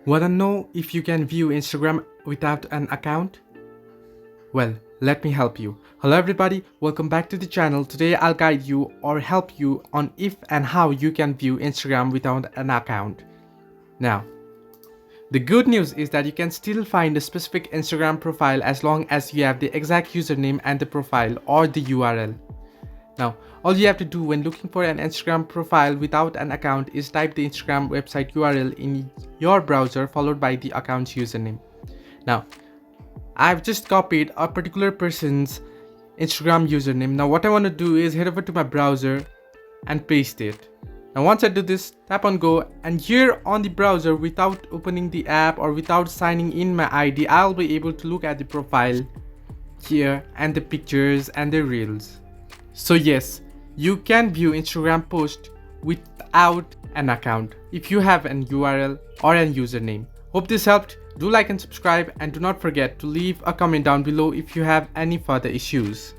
Wanna know if you can view Instagram without an account? Well, let me help you. Hello everybody, welcome back to the channel. Today I'll guide you or help you on if and how you can view Instagram without an account. Now, the good news is that you can still find a specific Instagram profile as long as you have the exact username and the profile or the URL. Now, all you have to do when looking for an Instagram profile without an account is type the Instagram website URL in your browser followed by the account's username. Now, I've just copied a particular person's Instagram username. Now, what I want to do is head over to my browser and paste it. Now, once I do this, tap on go, and here on the browser, without opening the app or without signing in my ID, I'll be able to look at the profile here and the pictures and the reels. So yes, you can view Instagram post without an account if you have an URL or an username. Hope this helped. Do like and subscribe, and do not forget to leave a comment down below if you have any further issues.